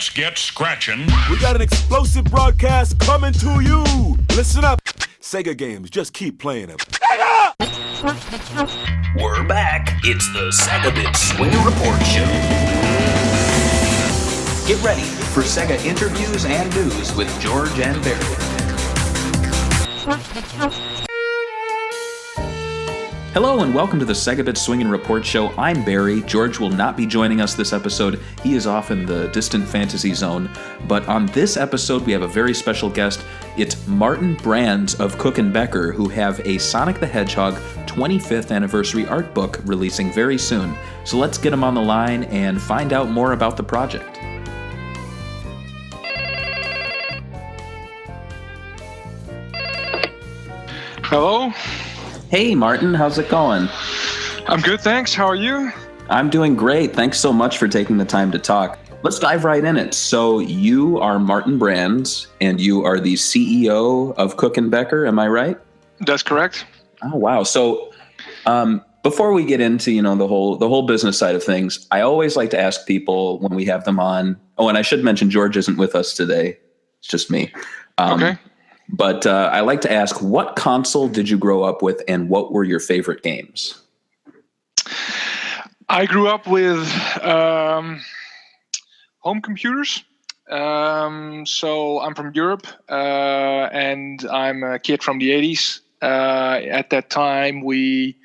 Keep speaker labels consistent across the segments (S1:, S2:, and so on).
S1: Let's get scratching.
S2: We got an explosive broadcast coming to you. Listen up. Sega games, just keep playing them. Sega!
S3: We're back. It's the SEGAbits Swingin Report Show. Get ready for Sega interviews and news with George and Barry.
S4: Hello and welcome to the SEGAbits Swingin Report Show. I'm Barry. George will not be joining us this episode. He is off in the distant fantasy zone. But on this episode, we have a very special guest. It's Maarten Brands of Cook Becker, who have a Sonic the Hedgehog 25th anniversary art book releasing very soon. So let's get him on the line and find out more about the project.
S5: Hello.
S4: Hey, Maarten, how's it going?
S5: I'm good, thanks. How are you?
S4: I'm doing great. Thanks so much for taking the time to talk. Let's dive right in it. So you are Maarten Brands, and you are the CEO of Cook Becker, am I right?
S5: That's correct.
S4: Oh, wow. So before we get into, the whole business side of things, I always like to ask people when we have them on. Oh, and I should mention George isn't with us today. It's just me.
S5: Okay.
S4: But I like to ask, what console did you grow up with, and what were your favorite games?
S5: I grew up with home computers. So I'm from Europe, and I'm a kid from the 80s. At that time, we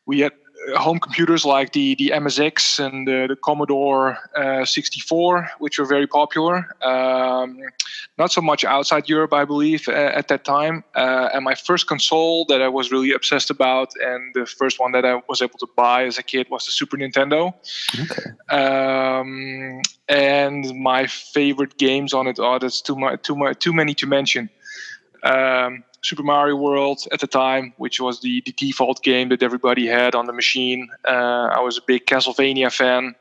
S5: had home computers like the MSX and the Commodore 64, which were very popular. Not so much outside Europe, I believe, at that time. And my first console that I was really obsessed about, and the first one that I was able to buy as a kid, was the Super Nintendo.
S4: Okay.
S5: And my favorite games on it are too many to mention. Super Mario World at the time, which was the default game that everybody had on the machine. I was a big Castlevania fan.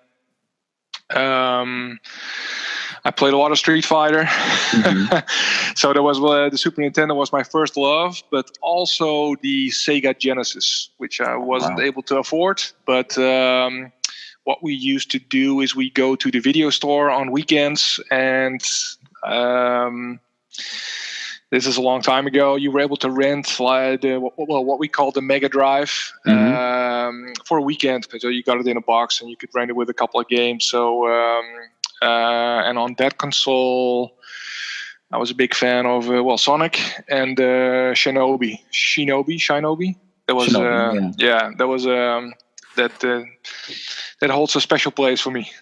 S5: I played a lot of Street Fighter. Mm-hmm. So that was the Super Nintendo was my first love, but also the Sega Genesis, which I wasn't able to afford. But what we used to do is we go to the video store on weekends, and this is a long time ago. You were able to rent what we call the Mega Drive for a weekend. So you got it in a box and you could rent it with a couple of games. So and on that console, I was a big fan of Sonic and Shinobi. That was that was that holds a special place for me.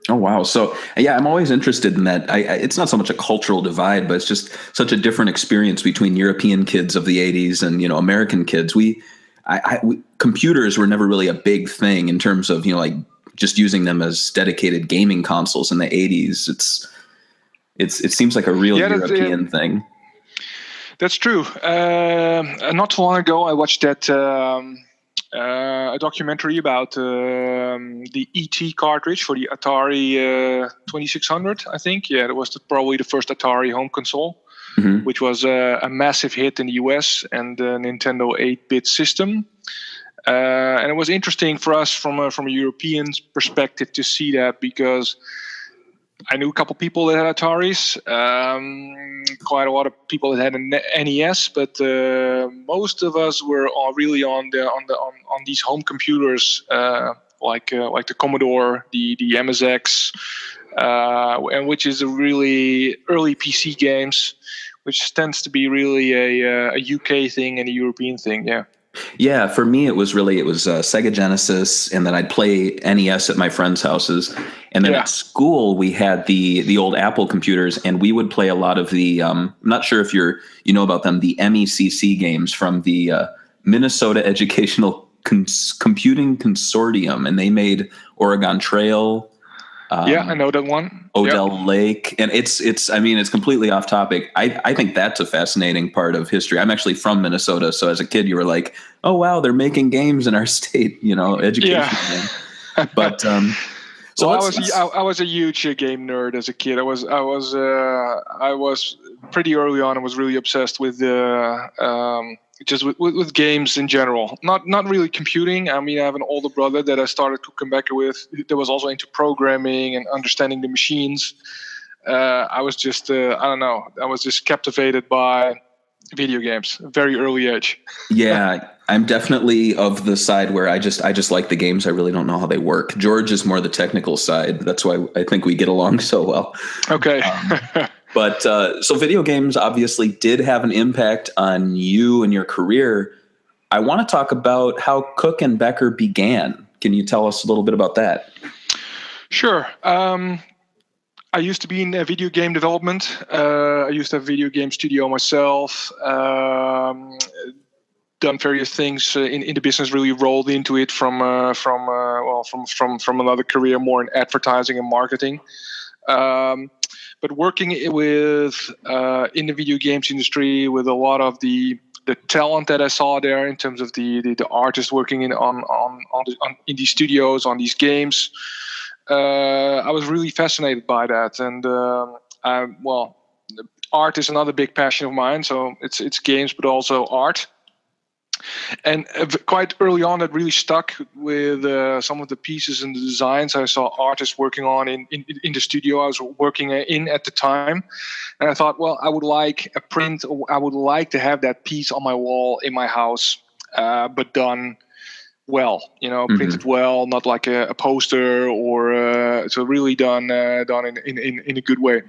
S4: Oh, wow. So, yeah, I'm always interested in that. It's not so much a cultural divide, but it's just such a different experience between European kids of the 80s and, American kids. Computers were never really a big thing in terms of, just using them as dedicated gaming consoles in the 80s. It seems like a real European thing.
S5: That's true. Not too long ago, I watched that a documentary about the ET cartridge for the Atari 2600, I think. Yeah, it was probably the first Atari home console, which was a massive hit in the US and the Nintendo 8-bit system. And it was interesting for us from a European perspective to see that, because I knew a couple people that had Ataris, quite a lot of people that had an NES, but most of us were all really on these home computers, like the Commodore, the MSX, and which is a really early PC games, which tends to be really a UK thing and a European thing. Yeah.
S4: Yeah, for me, it was Sega Genesis, and then I'd play NES at my friends' houses. And then at school, we had the old Apple computers, and we would play a lot of the, I'm not sure if you know about them, the MECC games from the Minnesota Educational Computing Consortium, and they made Oregon Trail.
S5: I know that one.
S4: Odell Lake. And it's completely off topic. I think that's a fascinating part of history. I'm actually from Minnesota. So as a kid, you were like, oh, wow, they're making games in our state, education. Yeah. But,
S5: so I was a huge game nerd as a kid. I was pretty early on. I was really obsessed with just with games in general. Not really computing. I mean, I have an older brother that I started Cook Becker with that was also into programming and understanding the machines. I was just, I don't know, I was just captivated by video games, very early age.
S4: Yeah, I'm definitely of the side where I just like the games. I really don't know how they work. George is more the technical side. That's why I think we get along so well.
S5: Okay.
S4: But so video games obviously did have an impact on you and your career. I want to talk about how Cook and Becker began. Can you tell us a little bit about that?
S5: Sure. I used to be in video game development. I used to have a video game studio myself. Done various things in the business. Really rolled into it from another career, more in advertising and marketing. But working with in the video games industry with a lot of the talent that I saw there in terms of the artists working in these studios on these games. I was really fascinated by that, and art is another big passion of mine. So it's games, but also art. And quite early on, it really stuck with some of the pieces and the designs I saw artists working on in the studio I was working in at the time. And I thought, well, I would like a print, or I would like to have that piece on my wall in my house, but done well, printed well, not like a poster or so really done in a good way.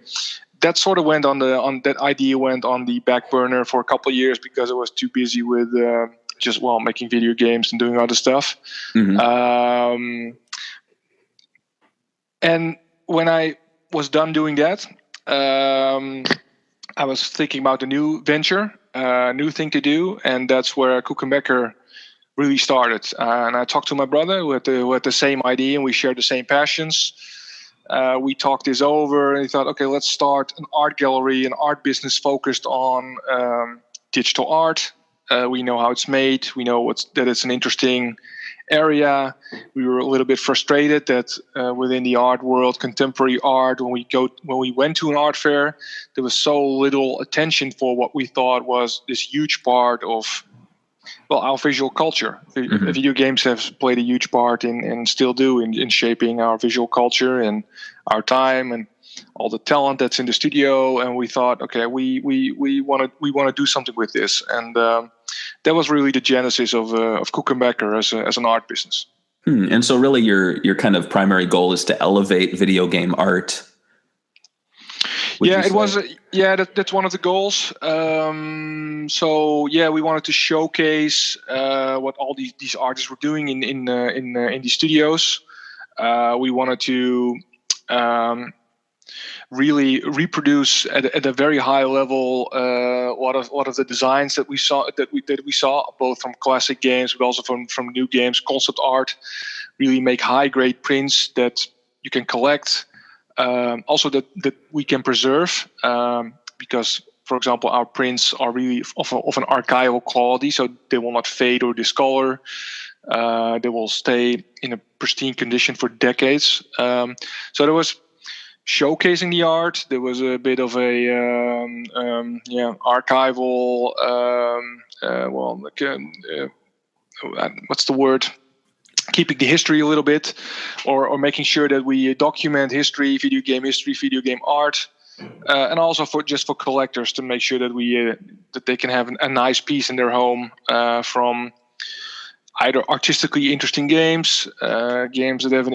S5: That sort of went that idea went on the back burner for a couple of years because I was too busy with making video games and doing other stuff. And when I was done doing that, I was thinking about a new venture, new thing to do, and that's where Cook Becker really started. And I talked to my brother who had the same idea, and we shared the same passions. We talked this over, and he thought, okay, let's start an art gallery, an art business focused on digital art. We know how it's made. We know that it's an interesting area. We were a little bit frustrated that within the art world, contemporary art, when we went to an art fair, there was so little attention for what we thought was this huge part of our visual culture. Video games have played a huge part and still do in shaping our visual culture and our time and all the talent that's in the studio. And we thought, okay, we want to do something with this, and that was really the genesis of Cook Becker as an art business.
S4: And so, really, your kind of primary goal is to elevate video game art.
S5: That's one of the goals. We wanted to showcase what all these artists were doing in the studios. We wanted to really reproduce at a very high level a lot of the designs that we saw both from classic games but also from new games, concept art. Really make high grade prints that you can collect. Also that we can preserve because, for example, our prints are really of an archival quality, so they will not fade or discolor. They will stay in a pristine condition for decades. So there was showcasing the art. There was a bit of a archival. What's the word? Keeping the history a little bit, or making sure that we document history, video game art, and also for collectors to make sure that that they can have a nice piece in their home from either artistically interesting games that have an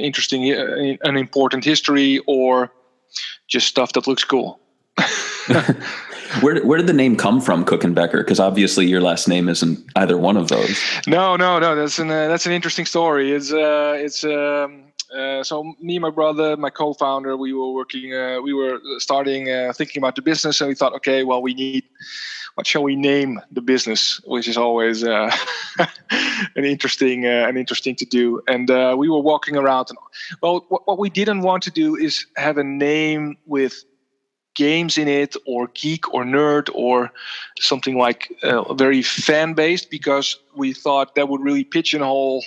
S5: important history, or just stuff that looks cool.
S4: Where did the name come from, Cook and Becker? Because obviously your last name isn't either one of those.
S5: No. That's an interesting story. So me and my brother, my co-founder, we were starting thinking about the business, and we thought, okay, well, what shall we name the business? Which is always an interesting to do. And we were walking around, and what we didn't want to do is have a name with games in it, or geek or nerd, or something like very fan-based, because we thought that would really pigeonhole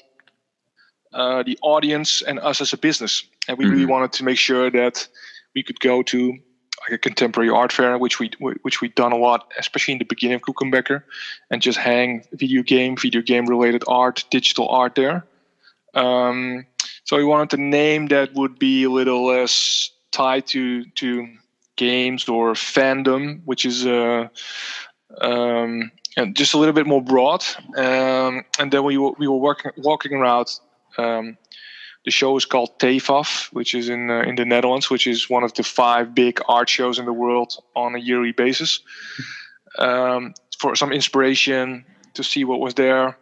S5: the audience and us as a business. And we really wanted to make sure that we could go to like a contemporary art fair, which we've done a lot, especially in the beginning of Cook Becker, and just hang video game related art, digital art there. So we wanted a name that would be a little less tied to games or fandom, which is and just a little bit more broad. And then we were walking around. The show is called TEFAF, which is in the Netherlands, which is one of the 5 big art shows in the world on a yearly basis. For some inspiration to see what was there.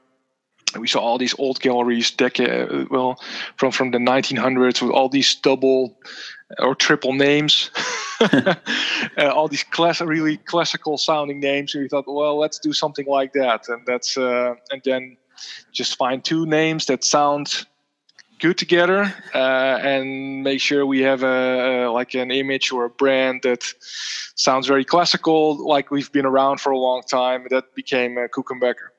S5: And we saw all these old galleries, from the 1900s, with all these double or triple names, all these really classical sounding names. And we thought, well, let's do something like that, and then just find 2 names that sound good together, and make sure we have an image or a brand that sounds very classical, like we've been around for a long time. That became Cook Becker.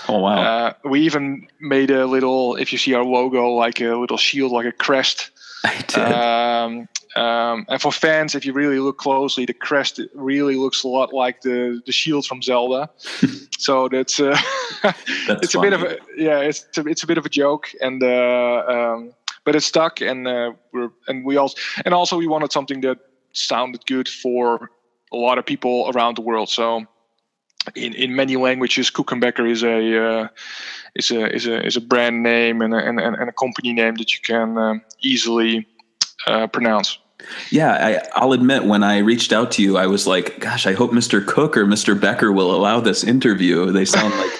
S4: Oh wow!
S5: We even made a little, if you see our logo, like a little shield, like a crest.
S4: I did.
S5: And for fans, if you really look closely, the crest really looks a lot like the shield from Zelda. So that's it's funny. It's a bit of a joke, and but it stuck, and we wanted something that sounded good for a lot of people around the world. So in many languages, Cook Becker is a brand name and a company name that you can easily pronounce.
S4: Yeah, I'll admit, when I reached out to you, I was like, gosh, I hope Mr. Cook or Mr. Becker will allow this interview. They sound like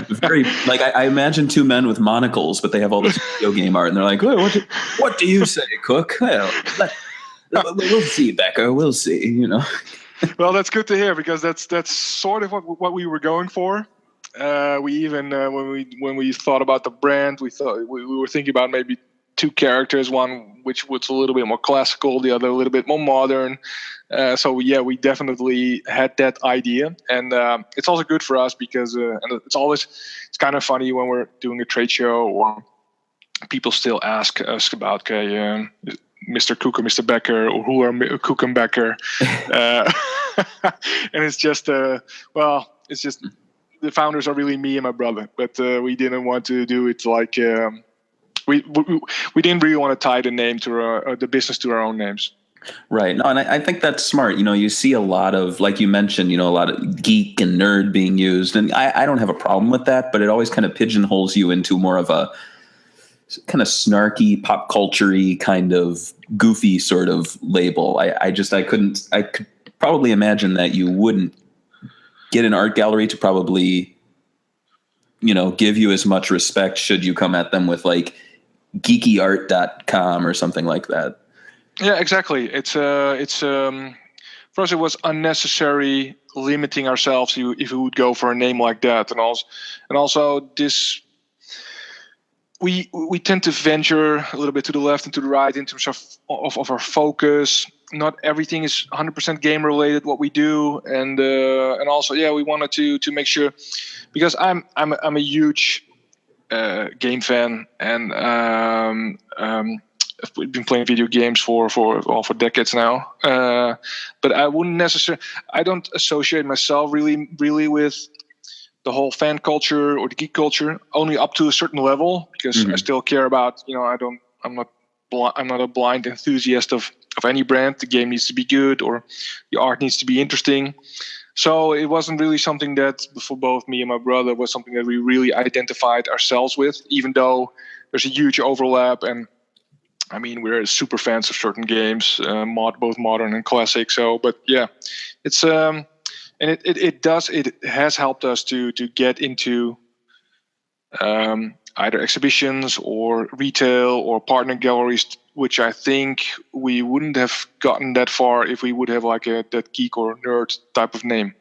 S4: very, like I imagine 2 men with monocles, but they have all this video game art, and they're like, what do you say, Cook? Well, we'll see, Becker, we'll see, you know.
S5: Well, that's good to hear, because that's sort of what we were going for. We even when we thought about the brand, we were thinking about maybe 2 characters, one which was a little bit more classical, the other a little bit more modern. So yeah, we definitely had that idea, and it's also good for us because and it's kind of funny when we're doing a trade show, or people still ask us about Mr. Cook or Mr. Becker, or who are Cook and Becker, and it's just it's just the founders are really me and my brother, but we didn't want to do it like. We didn't really want to tie the name to the business to our own names.
S4: Right. No, and I think that's smart. You know, you see a lot of, like you mentioned, you know, a lot of geek and nerd being used, and I don't have a problem with that, but it always kind of pigeonholes you into more of a kind of snarky, pop culture-y, kind of goofy sort of label. I could probably imagine that you wouldn't get an art gallery to probably, you know, give you as much respect should you come at them with like geekyart.com or something like that.
S5: Yeah, exactly. It's for us it was unnecessary limiting ourselves if we would go for a name like that, and also this we tend to venture a little bit to the left and to the right in terms of our focus. Not everything is 100% game related what we do, and also we wanted to make sure, because I'm a huge game fan, and I've been playing video games for decades now. But I wouldn't necessarily. I don't associate myself really with the whole fan culture or the geek culture. Only up to a certain level, because I still care about. You know, I'm not a blind enthusiast of any brand. The game needs to be good, or the art needs to be interesting. So it wasn't really something that, for both me and my brother, was something that we really identified ourselves with, even though there's a huge overlap. And I mean, we're super fans of certain games, both modern and classic. So, but yeah, it's and it has helped us to get into either exhibitions or retail or partner galleries, which I think we wouldn't have gotten that far if we would have like that geek or nerd type of name.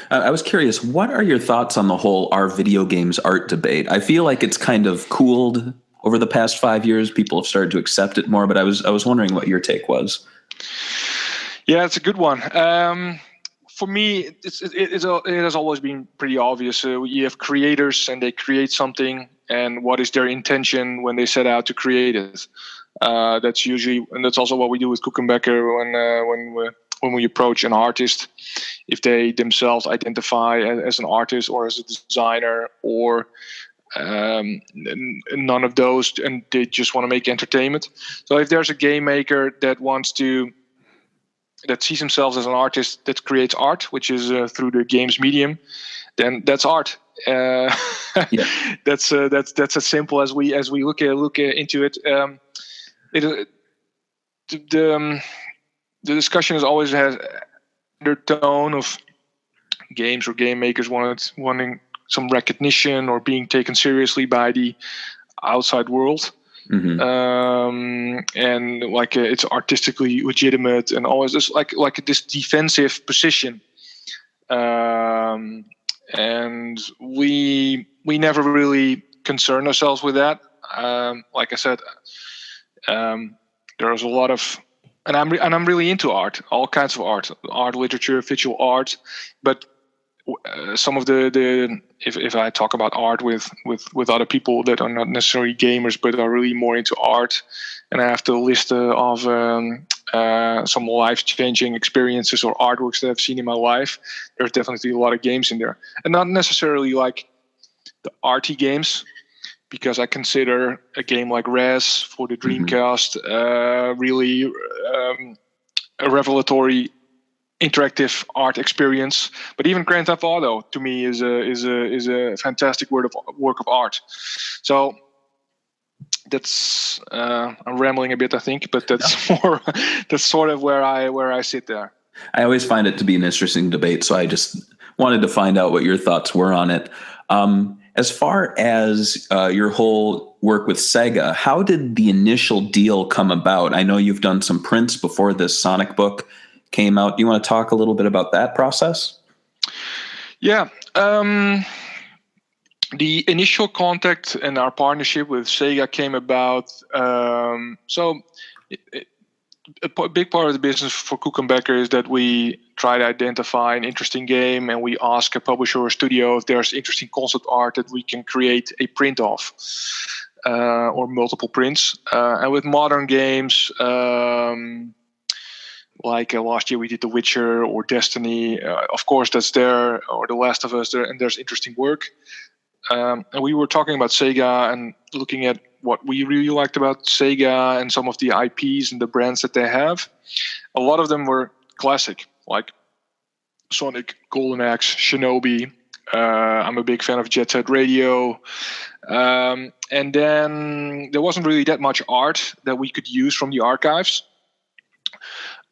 S4: I was curious, what are your thoughts on the whole "are video games art" debate? I feel like it's kind of cooled over the past 5 years. People have started to accept it more, but I was wondering what your take was.
S5: Yeah, it's a good one. For me, it has always been pretty obvious. You have creators, and they create something, and what is their intention when they set out to create it? That's also what we do with Cook Becker when we approach an artist. If they themselves identify as an artist or as a designer or none of those, and they just want to make entertainment. So if there's a game maker that sees themselves as an artist that creates art, which is through the games medium, then that's art. That's as simple as we look into it. The discussion has always had the tone of games or game makers wanting some recognition or being taken seriously by the outside world.
S4: Mm-hmm.
S5: And like it's artistically legitimate and always just like this defensive position. And we never really concern ourselves with that. Like I said, there's a lot of, and I'm really into art, all kinds of art, literature, visual art, but some of the if I talk about art with other people that are not necessarily gamers but are really more into art, and I have to list of some life-changing experiences or artworks that I've seen in my life, there's definitely a lot of games in there, and not necessarily like the arty games, because I consider a game like Res for the Dreamcast really a revelatory interactive art experience. But even Grand Theft Auto to me is a fantastic work of art. So that's I'm rambling a bit, I think, but that's more that's sort of where I sit there.
S4: I always find it to be an interesting debate, so I just wanted to find out what your thoughts were on it. As far as your whole work with Sega, how did the initial deal come about? I know you've done some prints before this Sonic book came out. Do you want to talk a little bit about that process? Yeah.
S5: The initial contact and our partnership with Sega came about. A big part of the business for Cook Becker is that we try to identify an interesting game, and we ask a publisher or studio if there's interesting concept art that we can create a print of, or multiple prints. And with modern games, like last year we did The Witcher or Destiny, of course that's there, or The Last of Us there, and there's interesting work. And we were talking about Sega and looking at what we really liked about Sega and some of the IPs and the brands that they have. A lot of them were classic, like Sonic, Golden Axe, Shinobi. I'm a big fan of Jet Set Radio. And then there wasn't really that much art that we could use from the archives.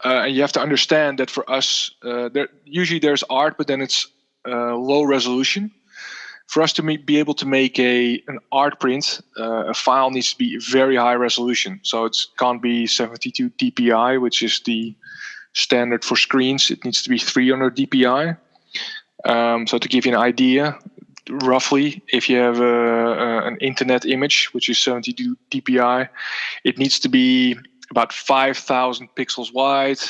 S5: And you have to understand that for us, usually there's art, but then it's low resolution. For us to be able to make an art print, a file needs to be very high resolution. So it can't be 72 dpi, which is the standard for screens. It needs to be 300 dpi. So to give you an idea, roughly, if you have an internet image, which is 72 dpi, it needs to be about 5,000 pixels wide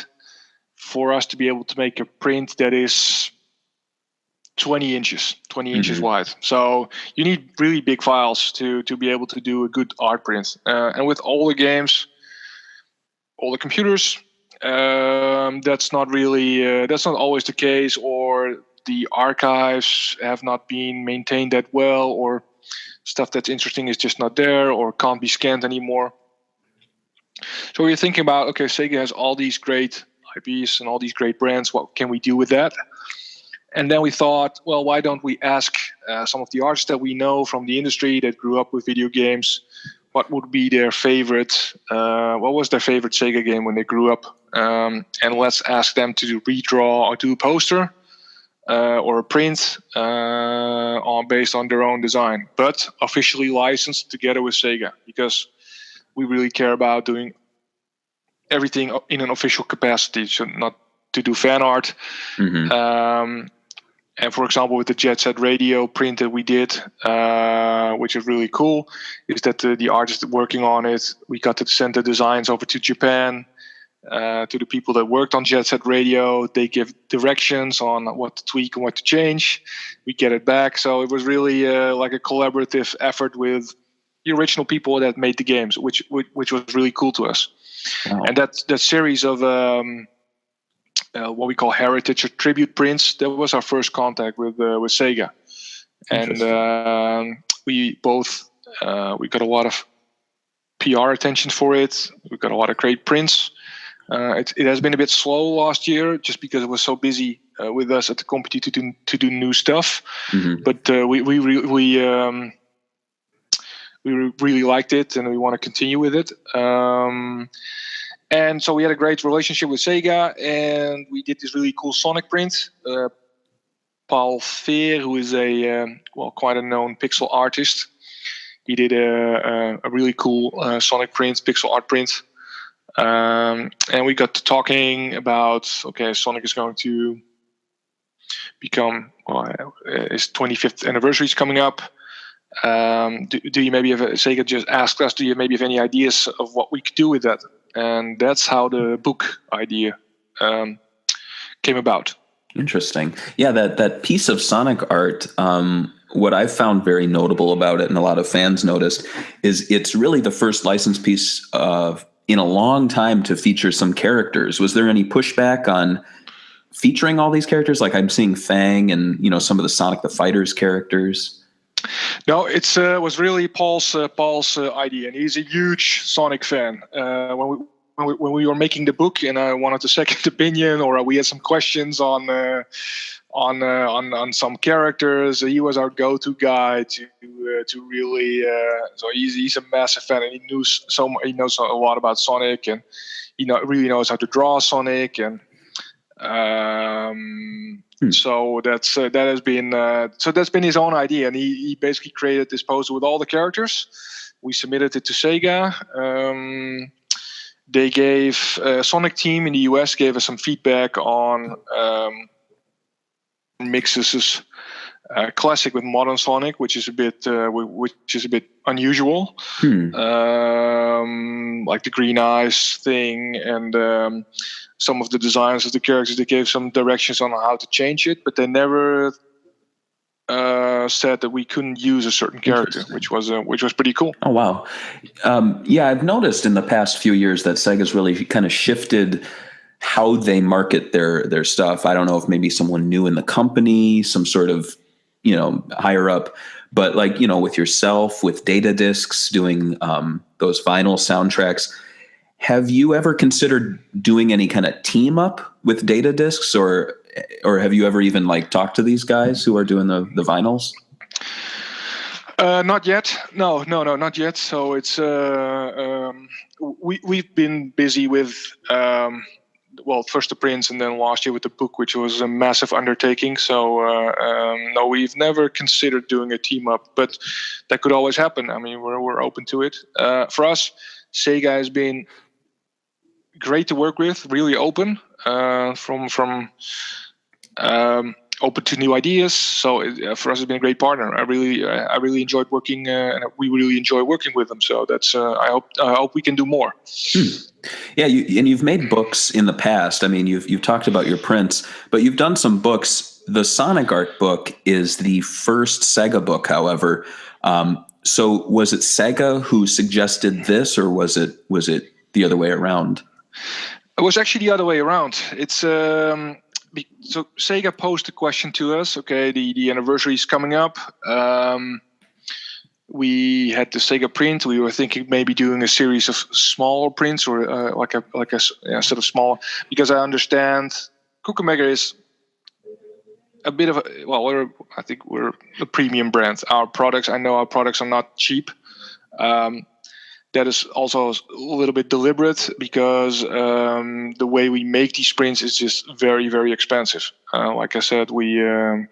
S5: for us to be able to make a print that is 20 inches wide. So you need really big files to be able to do a good art print. And with all the games, all the computers, that's not always the case, or the archives have not been maintained that well, or stuff that's interesting is just not there or can't be scanned anymore. So we're thinking about, okay, Sega has all these great IPs and all these great brands. What can we do with that? And then we thought, well, why don't we ask some of the artists that we know from the industry that grew up with video games, what would be their favorite, what was their favorite Sega game when they grew up? And let's ask them to redraw or do a poster or a print based on their own design, but officially licensed together with Sega, because we really care about doing everything in an official capacity, so not to do fan art. Mm-hmm. And for example, with the Jet Set Radio print that we did, which is really cool, is that the artists working on it, we got to send the designs over to Japan, to the people that worked on Jet Set Radio. They give directions on what to tweak and what to change. We get it back. So it was really like a collaborative effort with original people that made the games, which was really cool to us.
S4: Wow.
S5: And that series of what we call heritage or tribute prints, that was our first contact with Sega. And we both we got a lot of PR attention for it. We got a lot of great prints. It has been a bit slow last year just because it was so busy with us at the company to do new stuff.
S4: Mm-hmm.
S5: But we really liked it, and we want to continue with it. And so we had a great relationship with Sega, and we did this really cool Sonic print. Paul Veer, who is quite a known pixel artist, he did a really cool Sonic print, pixel art print. And we got to talking about, Sonic is going to become, his 25th anniversary is coming up. Do you maybe have, Sega just asked us, do you maybe have any ideas of what we could do with that? And that's how the book idea came about.
S4: Interesting. Yeah, that piece of Sonic art, what I've found very notable about it, and a lot of fans noticed, is it's really the first licensed piece in a long time to feature some characters. Was there any pushback on featuring all these characters? Like I'm seeing Fang and some of the Sonic the Fighters characters.
S5: No, it was really Paul's idea, and he's a huge Sonic fan. When we were making the book, and I wanted a second opinion, or we had some questions on some characters, he was our go-to guy to really. So he's a massive fan, and he knows a lot about Sonic, and he really knows how to draw Sonic, and. So that's been his own idea, and he basically created this poster with all the characters. We submitted it to Sega. They gave Sonic Team in the US gave us some feedback on mixes classic with modern Sonic, which is a bit unusual. Like the green eyes thing, and some of the designs of the characters, they gave some directions on how to change it, but they never said that we couldn't use a certain character, which was pretty cool.
S4: Oh wow, yeah, I've noticed in the past few years that Sega's really kind of shifted how they market their stuff. I don't know if maybe someone new in the company, some sort of higher up, but like with yourself, with data discs, doing those vinyl soundtracks. Have you ever considered doing any kind of team up with data discs, or have you ever even talked to these guys who are doing the vinyls?
S5: Not yet. No, not yet. So it's we've been busy with first the prints, and then last year with the book, which was a massive undertaking. So no, we've never considered doing a team up, but that could always happen. I mean, we're open to it. For us, Sega has been great to work with, really open, from open to new ideas. So for us, it's been a great partner. I really enjoyed working, and we really enjoy working with them. So that's I hope we can do more.
S4: Yeah, you've made books in the past. I mean, you've talked about your prints, but you've done some books. The Sonic Art book is the first Sega book, however. So was it Sega who suggested this, or was it the other way around?
S5: It was actually the other way around. It's so Sega posed a question to us. Okay, the anniversary is coming up. We had the Sega print. We were thinking maybe doing a series of smaller prints, or like a sort of small. Because I understand Cook Becker is a bit of I think we're a premium brand. I know our products are not cheap. That is also a little bit deliberate, because the way we make these prints is just very, very expensive. Like I said, we want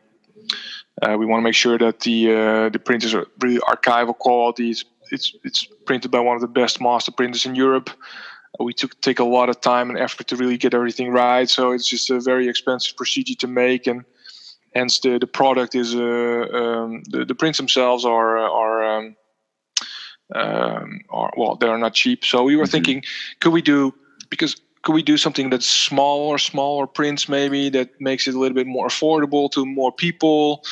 S5: to make sure that the printers are really archival quality. It's printed by one of the best master printers in Europe. We take a lot of time and effort to really get everything right. So it's just a very expensive procedure to make, and hence the product is the prints themselves are they're not cheap. So we were thinking, could we do something that's smaller prints, maybe, that makes it a little bit more affordable to more people.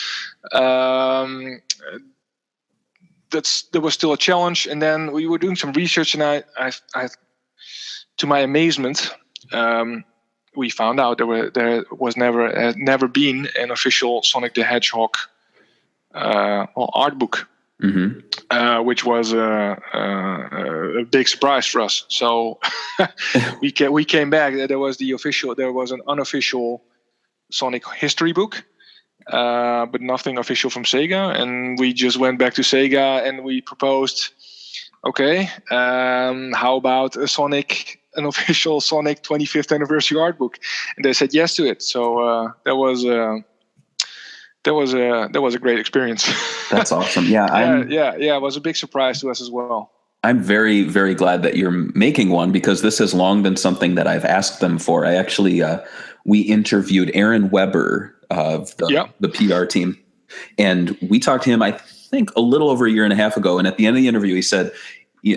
S5: there was still a challenge. And then we were doing some research, and I to my amazement, we found out there had never been an official Sonic the Hedgehog art book, which was a big surprise for us. So we came back. There was an unofficial Sonic history book, but nothing official from Sega. And we just went back to Sega and we proposed, okay, how about an official Sonic 25th anniversary art book? And they said yes to it. So that was a great experience.
S4: That's awesome. Yeah,
S5: it was a big surprise to us as well.
S4: I'm very, very glad that you're making one, because this has long been something that I've asked them for. I actually, we interviewed Aaron Weber of the PR team, and we talked to him, I think, a little over a year and a half ago. And at the end of the interview, he said,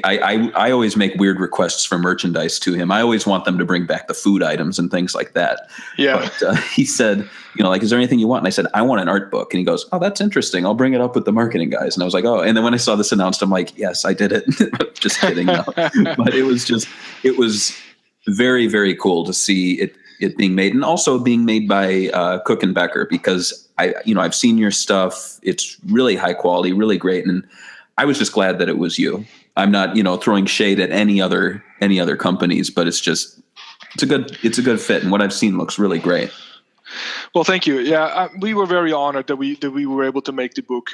S4: I always make weird requests for merchandise to him. I always want them to bring back the food items and things like that. Yeah. But he said, is there anything you want? And I said, I want an art book. And he goes, oh, that's interesting. I'll bring it up with the marketing guys. And I was like, oh. And then when I saw this announced, I'm like, yes, I did it. Just kidding. No. But it was very, very cool to see it being made, and also being made by Cook and Becker, because I've seen your stuff. It's really high quality, really great. And I was just glad that it was you. I'm not, throwing shade at any other companies, but it's a good fit, and what I've seen looks really great.
S5: Well, thank you. Yeah, we were very honored that we were able to make the book.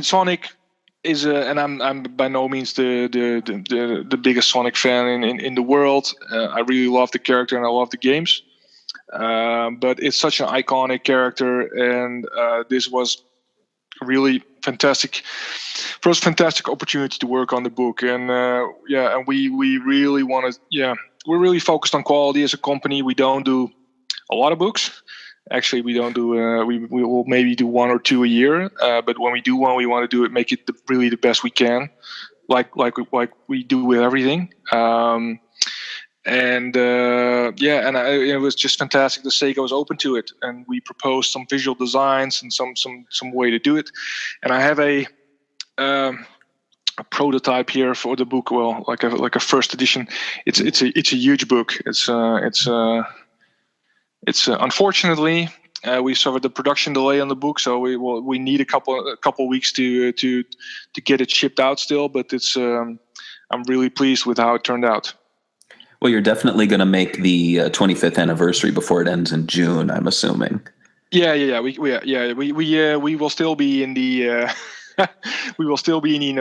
S5: Sonic is and I'm by no means the biggest Sonic fan in the world. I really love the character and I love the games, but it's such an iconic character, and this was really fantastic opportunity to work on the book. And and we really wanted, we're really focused on quality as a company. We don't do a lot of books. Actually, we don't do we will maybe do one or two a year, but when we do one, we want to make it really the best we can, like we do with everything. It was just fantastic that Sega was open to it, and we proposed some visual designs and some way to do it. And I have a prototype here for the book. Well, like a first edition. It's a huge book. It's unfortunately we suffered the production delay on the book, so we need a couple weeks to get it shipped out still. But it's I'm really pleased with how it turned out.
S4: Well, you're definitely going to make the 25th anniversary before it ends in June, I'm assuming.
S5: Yeah. We will still be in the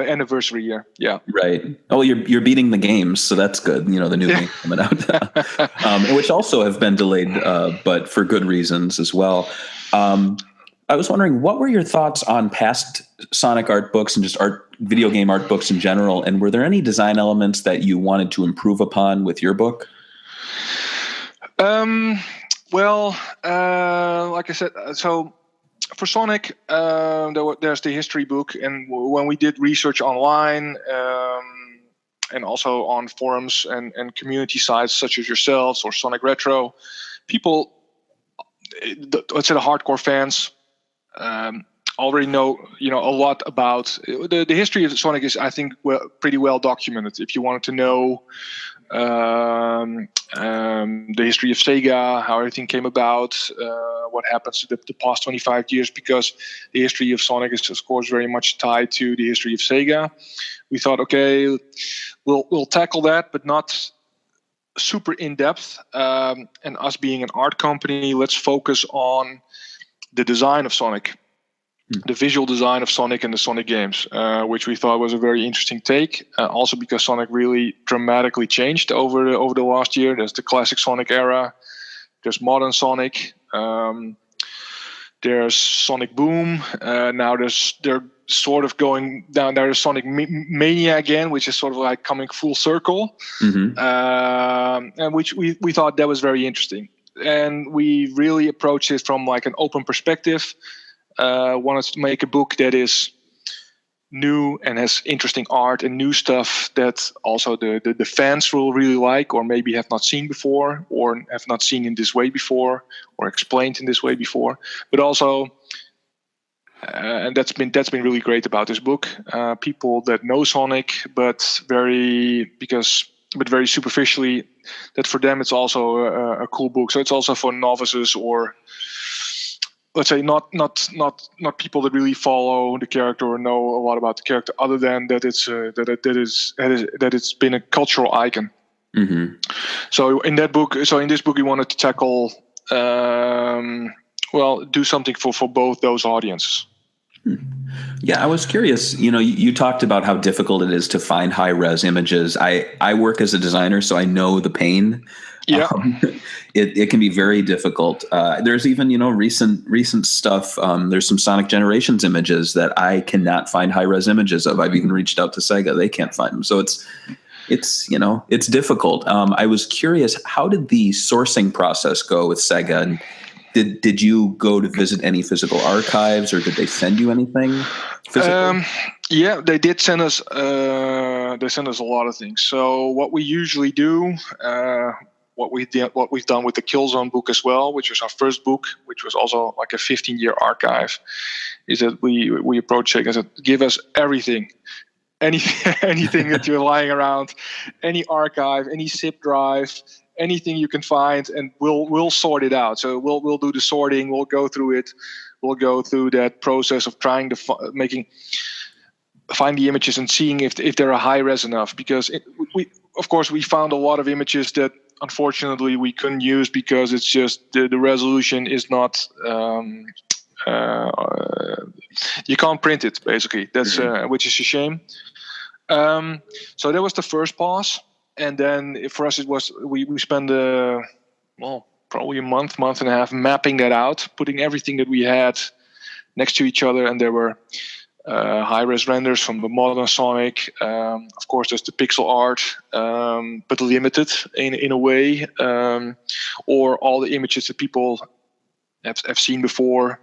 S5: anniversary year. Yeah. Right.
S4: Oh, you're beating the games, so that's good. The new game coming out, which also have been delayed, but for good reasons as well. I was wondering, what were your thoughts on past Sonic art books and just video game art books in general? And were there any design elements that you wanted to improve upon with your book?
S5: Like I said, so for Sonic, there's the history book. And when we did research online, and also on forums and community sites such as yourselves or Sonic Retro, people, let's say the hardcore fans, already know a lot about the history of Sonic. Is, I think, pretty well documented. If you wanted to know the history of Sega, how everything came about, what happens to the past 25 years, because the history of Sonic is, of course, very much tied to the history of Sega. We thought, okay, we'll tackle that, but not super in depth. And us being an art company, let's focus on the design of Sonic, the visual design of Sonic and the Sonic games, which we thought was a very interesting take. Also because Sonic really dramatically changed over the last year. There's the classic Sonic era. There's modern Sonic. There's Sonic Boom. Now they're sort of going down. There's Sonic Mania again, which is sort of like coming full circle. And which we thought that was very interesting. And we really approached it from like an open perspective. Wanted to make a book that is new and has interesting art and new stuff that also the fans will really like, or maybe have not seen before, or have not seen in this way before, or explained in this way before. But also and that's been really great about this book. People that know Sonic, but very superficially, that for them it's also a cool book. So it's also for novices, or let's say not people that really follow the character or know a lot about the character, other than that it's been a cultural icon.
S4: Mm-hmm.
S5: So in this book, we wanted to tackle, do something for both those audiences.
S4: Yeah, I was curious. You talked about how difficult it is to find high res images. I work as a designer, so I know the pain.
S5: Yeah,
S4: it can be very difficult. There's even recent stuff. There's some Sonic Generations images that I cannot find high res images of. I've even reached out to Sega; they can't find them. So it's difficult. I was curious, how did the sourcing process go with Sega? And did you go to visit any physical archives, or did they send you anything physical?
S5: Yeah, they did send us. They sent us a lot of things. So what we usually do, what we've done with the Killzone book as well, which was our first book, which was also like a 15-year archive, is that we approach Sega and said, give us everything. Anything that you're lying around, any archive, any zip drive, anything you can find, and we'll sort it out. So we'll do the sorting. We'll go through it. We'll go through that process of trying to find the images and seeing if they're high res enough. Because we found a lot of images that unfortunately we couldn't use because it's just the resolution is not. You can't print it, basically. That's which is a shame. So that was the first pause, and then for us it was we spent probably a month and a half mapping that out, putting everything that we had next to each other, and there were high-res renders from the modern Sonic. Of course, there's the pixel art, but limited in a way, or all the images that people have seen before.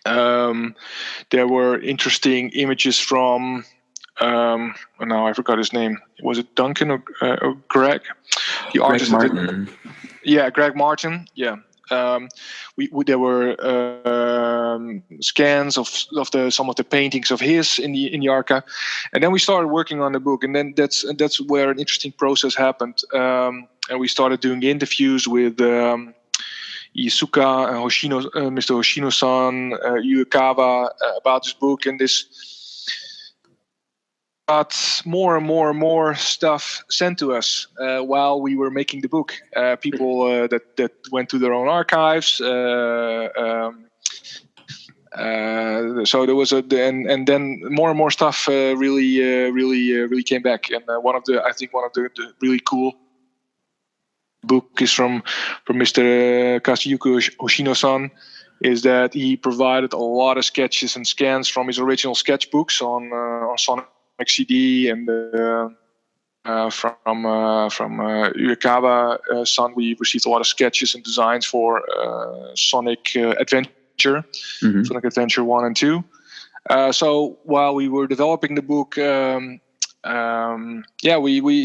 S5: There were interesting images from now I forgot his name. Was it Duncan or Greg? The artist.
S4: Greg Maarten.
S5: Greg Maarten. Yeah. There were scans of some of the paintings of his in the archive, and then we started working on the book, and then that's where an interesting process happened, and we started doing interviews with Iizuka, Mr. Hoshino-san, Yuakawa about this book, and this got more and more stuff sent to us while we were making the book. People that went to their own archives. So there was and then more and more stuff really came back. And one of the really cool book is from Mr. Kazuyuki Hoshino-san, is that he provided a lot of sketches and scans from his original sketchbooks on Sonic CD, and from Uekawa-san we received a lot of sketches and designs for Sonic Adventure, Sonic Adventure 1 and 2. So while we were developing the book,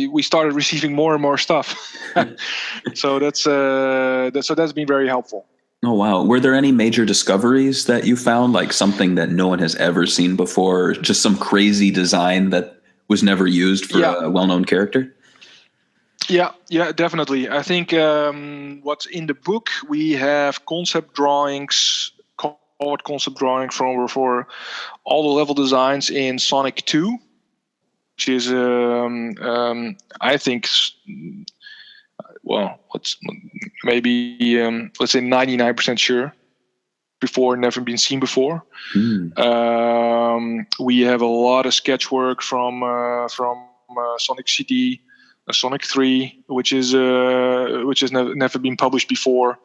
S5: we started receiving more and more stuff. So that's been very helpful.
S4: Oh, wow. Were there any major discoveries that you found, like something that no one has ever seen before, just some crazy design that was never used for a well-known character?
S5: Yeah, definitely. I think what's in the book, we have concept drawings, colored concept drawings for all the level designs in Sonic 2, which is, I think, let's say 99% sure, never been seen before. We have a lot of sketch work from Sonic CD, Sonic 3, which has never been published before.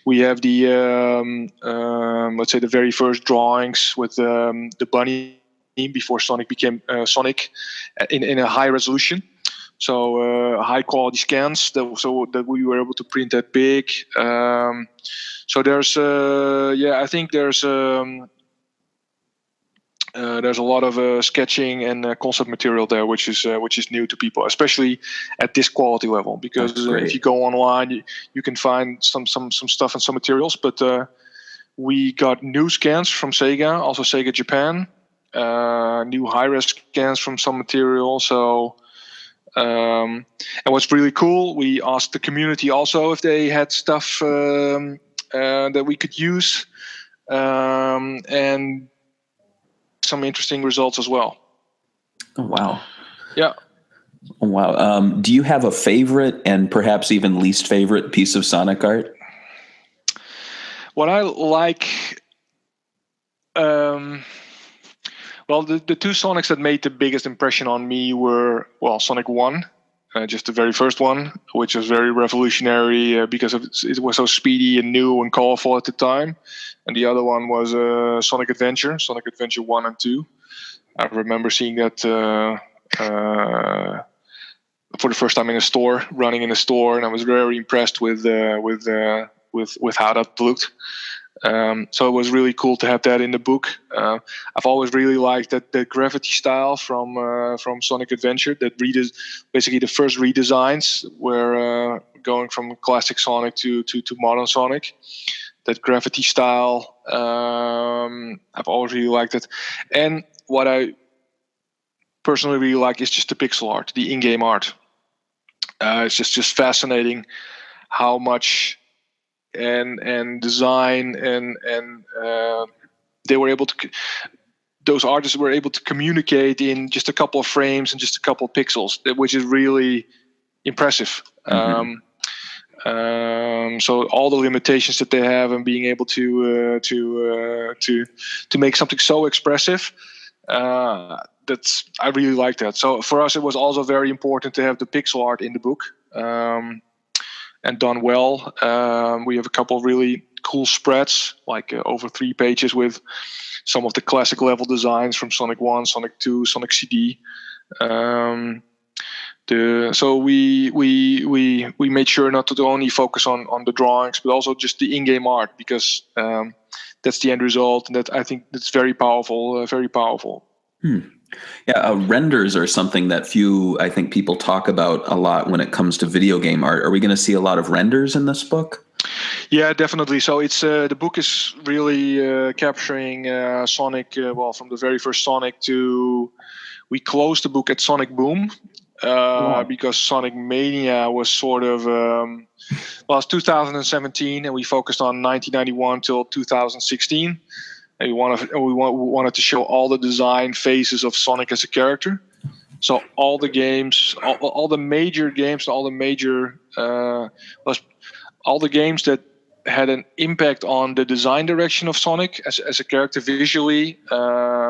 S5: We have the let's say the very first drawings with the bunny before Sonic became Sonic in a high resolution. So high quality scans so that we were able to print that big. So there's I think there's a lot of sketching and concept material there, which is new to people, especially at this quality level. Because if you go online, you can find some stuff and some materials, but we got new scans from Sega, also Sega Japan, new high-res scans from some material. So, and what's really cool, we asked the community also if they had stuff that we could use, and some interesting results as well.
S4: Oh, wow.
S5: Yeah.
S4: Oh, wow. Do you have a favorite and perhaps even least favorite piece of Sonic art?
S5: What I like, well, the two Sonics that made the biggest impression on me were, well, Sonic 1, just the very first one, which was very revolutionary because it was so speedy and new and colorful at the time. And the other one was Sonic Adventure 1 and 2. I remember seeing that for the first time in a store, running in a store, and I was very impressed with how that looked. So it was really cool to have that in the book. I've always really liked that the gravity style from Sonic Adventure. That basically the first redesigns were going from classic Sonic to modern Sonic. That gravity style, I've always really liked it. And what I personally really like is just the pixel art, the in-game art. It's just fascinating how much and design and they were able to. Those artists were able to communicate in just a couple of frames and just a couple of pixels, which is really impressive.
S4: Mm-hmm.
S5: So all the limitations that they have and being able to make something so expressive, I really like that. So for us, it was also very important to have the pixel art in the book, and done well. We have a couple of really cool spreads, like over 3 pages with some of the classic level designs from Sonic 1, Sonic 2, Sonic CD. So we made sure not to only focus on the drawings, but also just the in-game art, because that's the end result, and that I think that's very powerful. Very powerful.
S4: Yeah, renders are something that I think people talk about a lot when it comes to video game art. Are we going to see a lot of renders in this book?
S5: Yeah, definitely. So it's the book is really capturing Sonic. From the very first Sonic to, we closed the book at Sonic Boom. Because Sonic Mania was sort of, it's 2017, and we focused on 1991 till 2016. And we wanted to show all the design phases of Sonic as a character. So all the games, all the major games, all the games that had an impact on the design direction of Sonic as a character visually,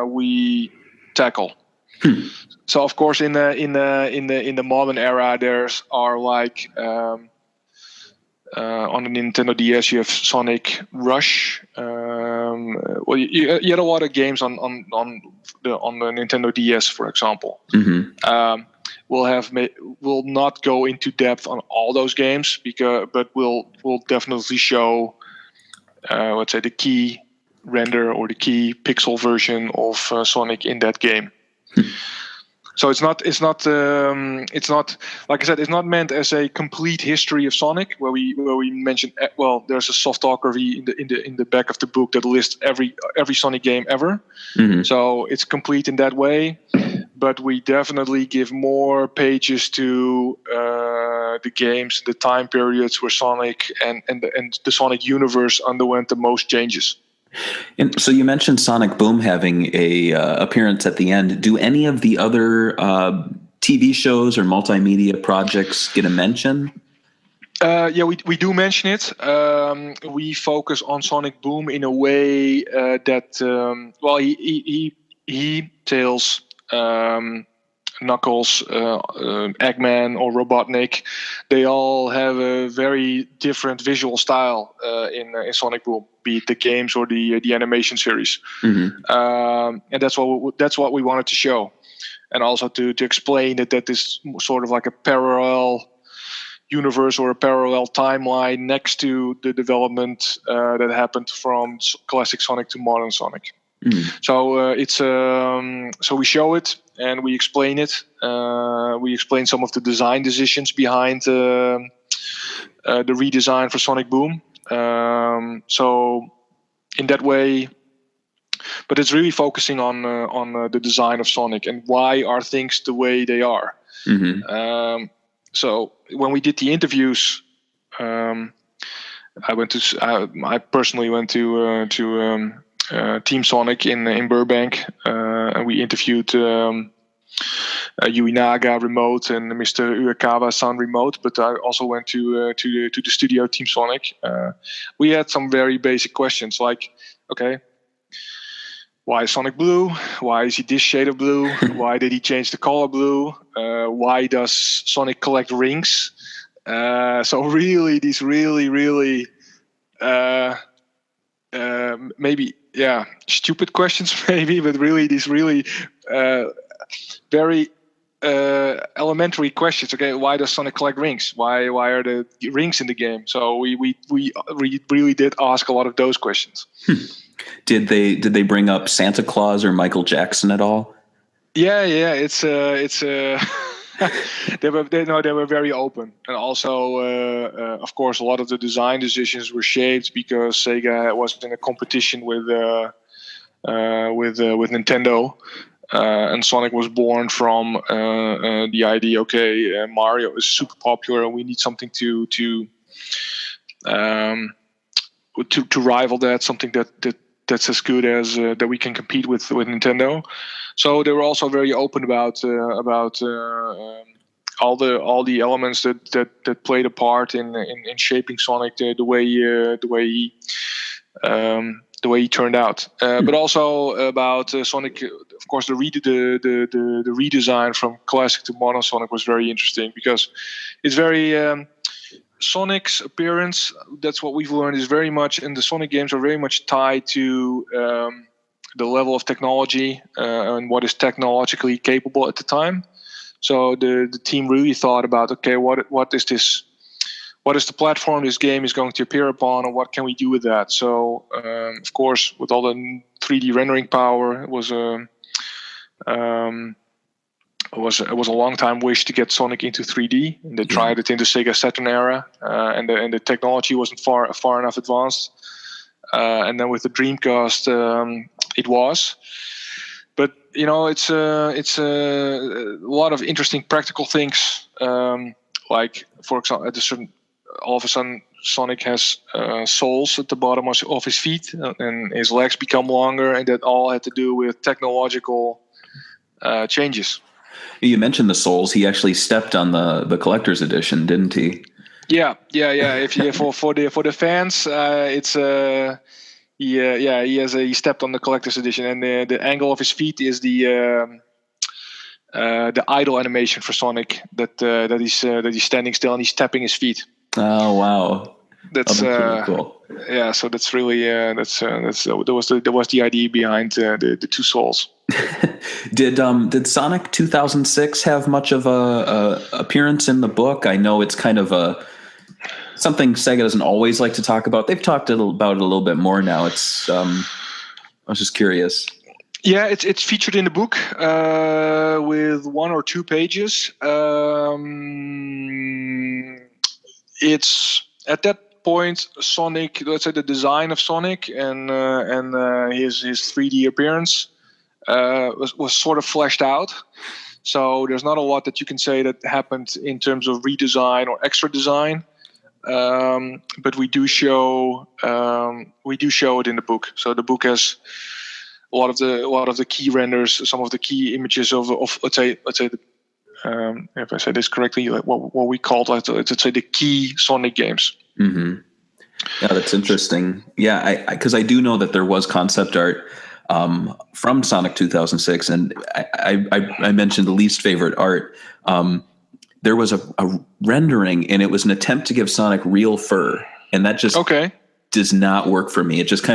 S5: we tackle. So of course, in the modern era, are like on the Nintendo DS, you have Sonic Rush. You had a lot of games on the Nintendo DS, for example.
S4: Mm-hmm.
S5: We'll not go into depth on all those games but we'll definitely show, let's say, the key render or the key pixel version of Sonic in that game. So it's not like I said, it's not meant as a complete history of Sonic where we mention. There's a soft autography in the back of the book that lists every Sonic game ever.
S4: Mm-hmm.
S5: So it's complete in that way, but we definitely give more pages to the games, the time periods where Sonic and the Sonic universe underwent the most changes.
S4: And so you mentioned Sonic Boom having a appearance at the end. Do any of the other TV shows or multimedia projects get a mention?
S5: Yeah, we do mention it. We focus on Sonic Boom in a way that he Tails, Knuckles, Eggman, or Robotnik, they all have a very different visual style in Sonic Boom, be it the games or the animation series.
S4: Mm-hmm.
S5: And that's what we wanted to show, and also to explain that is sort of like a parallel universe or a parallel timeline next to the development that happened from classic Sonic to modern Sonic.
S4: Mm.
S5: So we show it and we explain it. We explain some of the design decisions behind the redesign for Sonic Boom. So in that way. But it's really focusing on the design of Sonic and why are things the way they are.
S4: Mm-hmm.
S5: So when we did the interviews, I personally went to Team Sonic in Burbank, and we interviewed Yuinaga remote and Mr. Uekawa-san remote. But I also went to the studio Team Sonic. We had some very basic questions like, okay, why is Sonic blue? Why is he this shade of blue? Why did he change the color blue? Why does Sonic collect rings? So really, these really maybe stupid questions maybe, but really these really very elementary questions. Okay, why does Sonic collect rings? Why are the rings in the game? So we really did ask a lot of those questions.
S4: Did they bring up Santa Claus or Michael Jackson at all?
S5: Yeah. It's they were very open, and also of course a lot of the design decisions were shaped because Sega was in a competition with Nintendo, and Sonic was born from the idea. Okay, Mario is super popular, and we need something to rival that, something that's as good as that we can compete with Nintendo. So they were also very open about all the elements that played a part in shaping Sonic the way he turned out. But also about Sonic, of course, the redesign from classic to modern Sonic was very interesting because it's very. Sonic's appearance, that's what we've learned, is very much, and the Sonic games are very much tied to the level of technology and what is technologically capable at the time. So the team really thought about, okay, what is this? What is the platform this game is going to appear upon, and what can we do with that? So, of course, with all the 3D rendering power, it was a long time wish to get Sonic into 3D. And they tried it in the Sega Saturn era, and the technology wasn't far enough advanced. And then with the Dreamcast, it was. But it's a lot of interesting practical things. Like, for example, all of a sudden Sonic has soles at the bottom of his feet, and his legs become longer, and that all had to do with technological changes.
S4: You mentioned the soles. He actually stepped on the collector's edition, didn't he?
S5: Yeah. If you for the fans, it's he stepped on the collector's edition, and the angle of his feet is the idle animation for Sonic that he's standing still and he's tapping his feet.
S4: Oh wow,
S5: that's
S4: really cool.
S5: Yeah, so that's really that was the idea behind the two soles.
S4: Did Sonic 2006 have much of a appearance in the book? I know it's kind of something Sega doesn't always like to talk about. They've talked about it a little bit more now. It's I was just curious.
S5: Yeah, it's featured in the book with 1 or 2 pages. It's at that point Sonic, let's say the design of Sonic and his 3D appearance was sort of fleshed out. So there's not a lot that you can say that happened in terms of redesign or extra design. But we do show it in the book. So the book has a lot of the key renders, some of the key images of let's say if I say this correctly, like what we called let's say the key Sonic games.
S4: Mm-hmm. Yeah, that's interesting. Yeah, because I do know that there was concept art from Sonic 2006, and I mentioned the least favorite art. There was a rendering, and it was an attempt to give Sonic real fur, and that just does not work for me. It just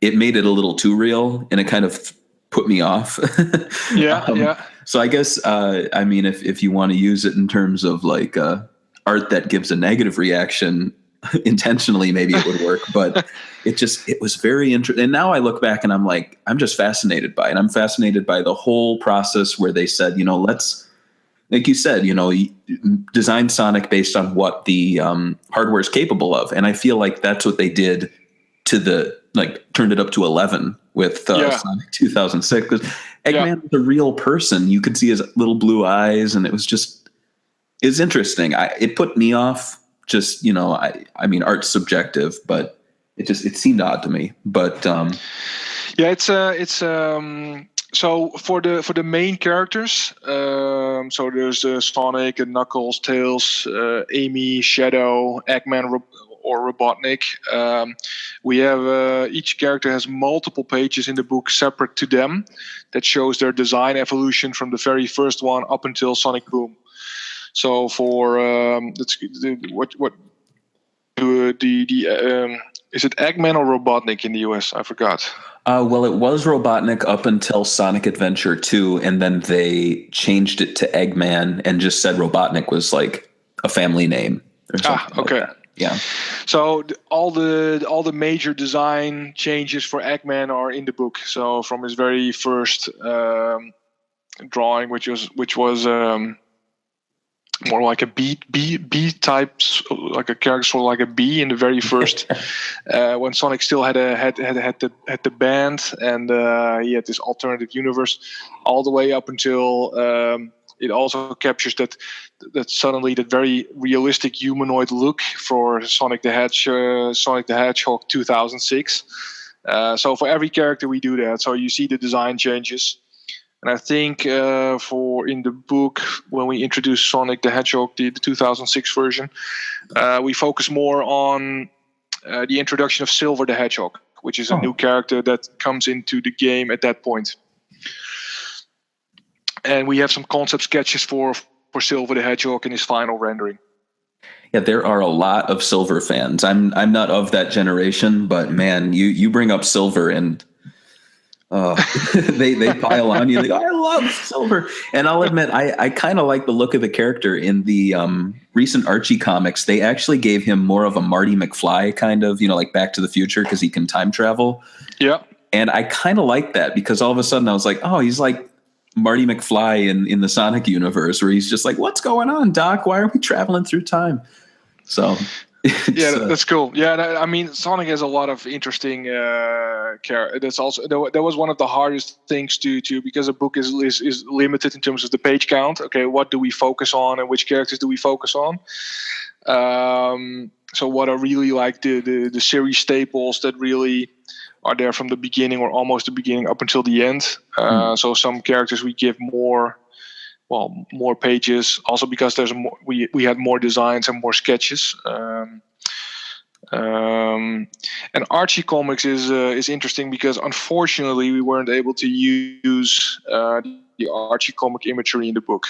S4: it made it a little too real, and it kind of put me off.
S5: Yeah.
S4: So I guess, I mean, if you want to use it in terms of like art that gives a negative reaction intentionally, maybe it would work, but it was very interesting. And now I look back and I'm just fascinated by it. I'm fascinated by the whole process where they said, let's, like you said, design Sonic based on what the hardware is capable of. And I feel like that's what they did to the turned it up to 11 with Sonic 2006. Because Eggman was a real person. You could see his little blue eyes, and it was interesting. It put me off. Just, I mean, art's subjective, but it seemed odd to me. But
S5: so for the main characters, so there's Sonic and Knuckles, Tails, Amy, Shadow, Eggman, or Robotnik. We have each character has multiple pages in the book separate to them that shows their design evolution from the very first one up until Sonic Boom. So for is it Eggman or Robotnik in the US? I forgot.
S4: Well, it was Robotnik up until Sonic Adventure 2, and then they changed it to Eggman and just said Robotnik was like a family name or something.
S5: Okay.
S4: Like that. Yeah.
S5: So all the major design changes for Eggman are in the book. So from his very first drawing, which was more like a B type, like a character, sort of like a bee in the very first, when Sonic still had the band, and he had this alternative universe, all the way up until it also captures that suddenly that very realistic humanoid look for Sonic the Hedgehog 2006. So for every character we do that. So you see the design changes. And I think in the book, when we introduce Sonic the Hedgehog, the 2006 version, we focus more on the introduction of Silver the Hedgehog, which is a new character that comes into the game at that point. And we have some concept sketches for Silver the Hedgehog in his final rendering.
S4: Yeah, there are a lot of Silver fans. I'm not of that generation, but man, you bring up Silver and they pile on you. Like, I love Silver. And I'll admit, I kind of like the look of the character. In the recent Archie comics, they actually gave him more of a Marty McFly kind of, like Back to the Future, because he can time travel.
S5: Yeah.
S4: And I kind of like that, because all of a sudden I was like, oh, he's like Marty McFly in the Sonic universe, where he's just like, what's going on, Doc? Why are we traveling through time? So...
S5: yeah, that's cool. Yeah, I mean, Sonic has a lot of interesting characters. That's also that was one of the hardest things to because a book is limited in terms of the page count. Okay, what do we focus on, and which characters do we focus on? So what are really like the series staples that really are there from the beginning, or almost the beginning up until the end. So some characters we give more pages, also because there's we had more designs and more sketches. And Archie Comics is interesting because unfortunately we weren't able to use the Archie comic imagery in the book.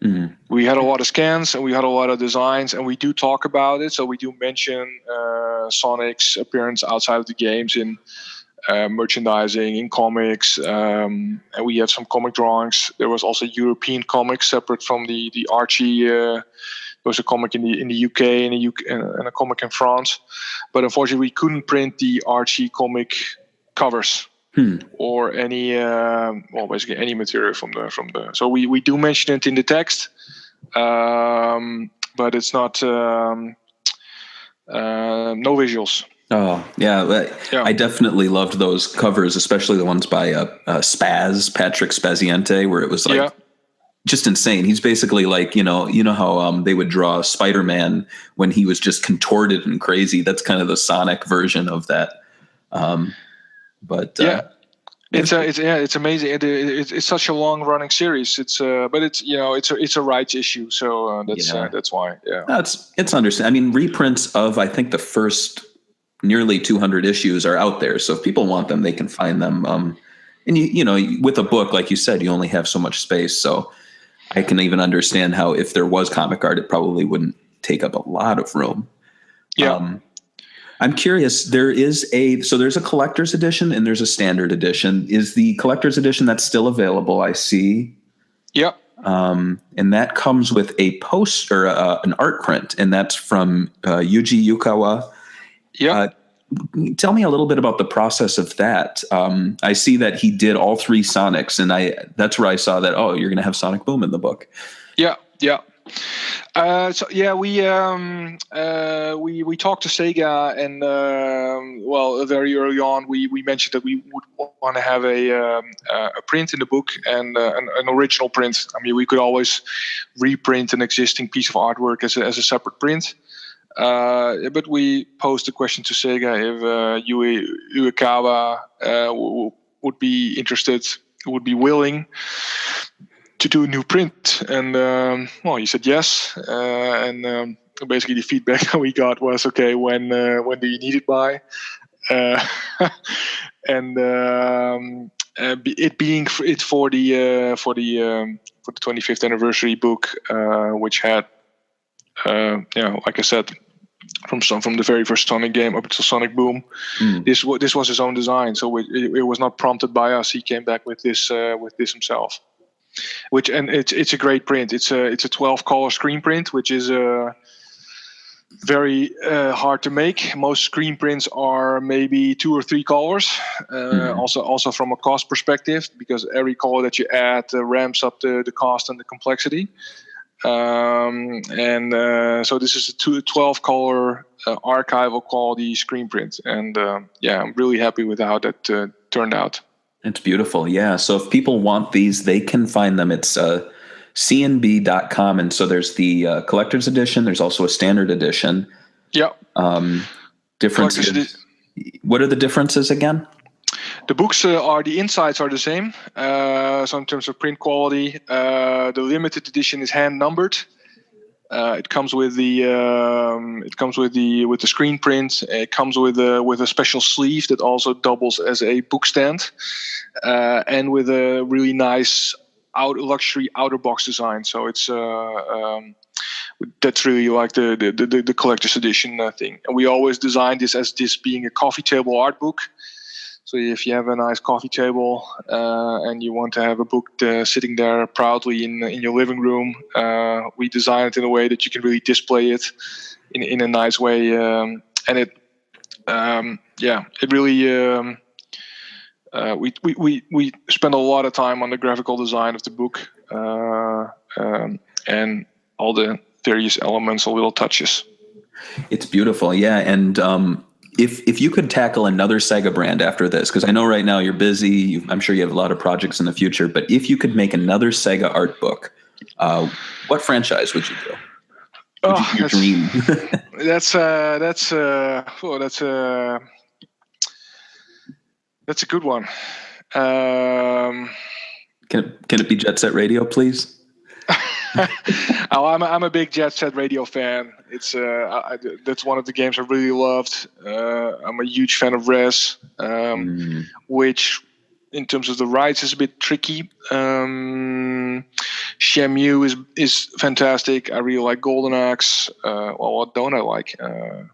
S5: Mm-hmm. We had a lot of scans and we had a lot of designs, and we do talk about it. So we do mention Sonic's appearance outside of the games in merchandising, in comics, and we have some comic drawings. There was also European comics separate from the Archie. There was a comic in the UK and a comic in France, but unfortunately we couldn't print the Archie comic covers or any basically any material from the. So we do mention it in the text, but it's not no visuals.
S4: Oh, yeah. I definitely loved those covers, especially the ones by Patrick Spaziente, where it was like just insane. He's basically like, you know how they would draw Spider-Man when he was just contorted and crazy. That's kind of the Sonic version of that.
S5: It's amazing. It's such a long running series. But it's a rights issue. So that's why. Yeah,
S4: it's understandable. I mean, reprints of I think the first nearly 200 issues are out there. So if people want them, they can find them. And with a book, like you said, you only have so much space. So I can even understand how if there was comic art, it probably wouldn't take up a lot of room.
S5: Yeah.
S4: I'm curious. There's a collector's edition and there's a standard edition. Is the collector's edition that's still available? I see.
S5: Yep.
S4: And that comes with a poster, an art print, and that's from Yuji Yukawa.
S5: Yeah.
S4: Tell me a little bit about the process of that. I see that he did all three Sonics, and that's where I saw that, you're going to have Sonic Boom in the book.
S5: Yeah. So yeah, we talked to Sega, and very early on, we mentioned that we would want to have a print in the book and an original print. I mean, we could always reprint an existing piece of artwork as a separate print. But we posed the question to Sega if Uekawa would be interested, would be willing to do a new print, and he said yes. Basically, the feedback we got was, okay, when do you need it by? It being it for the 25th anniversary book, which had like I said, from the very first Sonic game up until Sonic Boom, this was his own design, so it was not prompted by us. He came back with this himself. It's a great print. It's a 12 color screen print, which is very hard to make. Most screen prints are maybe 2 or 3 colors. Also from a cost perspective, because every color that you add ramps up the cost and the complexity. So this is a 12 color archival quality screen print, and I'm really happy with how that turned out.
S4: It's beautiful, yeah. So if people want these, they can find them. It's cnb.com, and so there's the collector's edition. There's also a standard edition.
S5: Yeah.
S4: Differences. What are the differences again?
S5: The books the insides are the same. So in terms of print quality, the limited edition is hand numbered. It comes with the screen print. It comes with a special sleeve that also doubles as a book stand, and with a really nice luxury outer box design. So it's that's really like the collector's edition thing. And we always designed this as this being a coffee table art book. So if you have a nice coffee table and you want to have a book sitting there proudly in your living room, we design it in a way that you can really display it in a nice way. And it really we spend a lot of time on the graphical design of the book and all the various elements and little touches.
S4: It's beautiful, yeah, and. If you could tackle another Sega brand after this, because I know right now you're busy, I'm sure you have a lot of projects in the future, but if you could make another Sega art book, what franchise would you do? Your dream.
S5: That's a good one.
S4: Can it be Jet Set Radio, please?
S5: I'm a big Jet Set Radio fan. It's that's one of the games I really loved. I'm a huge fan of Res, which in terms of the rides is a bit tricky. Shenmue is fantastic. I really like Golden Axe. What don't I like? A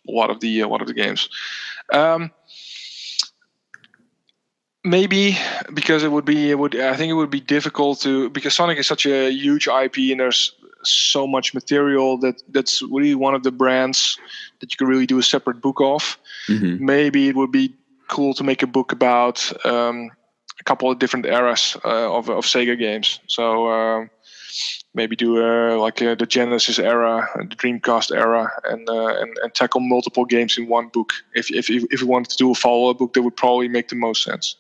S5: lot of the games. Maybe because I think it would be difficult because Sonic is such a huge IP and there's so much material that's really one of the brands that you could really do a separate book of. Mm-hmm. Maybe it would be cool to make a book about a couple of different eras of Sega games. So maybe do the Genesis era, the Dreamcast era, and tackle multiple games in one book. If you wanted to do a follow-up book, that would probably make the most sense.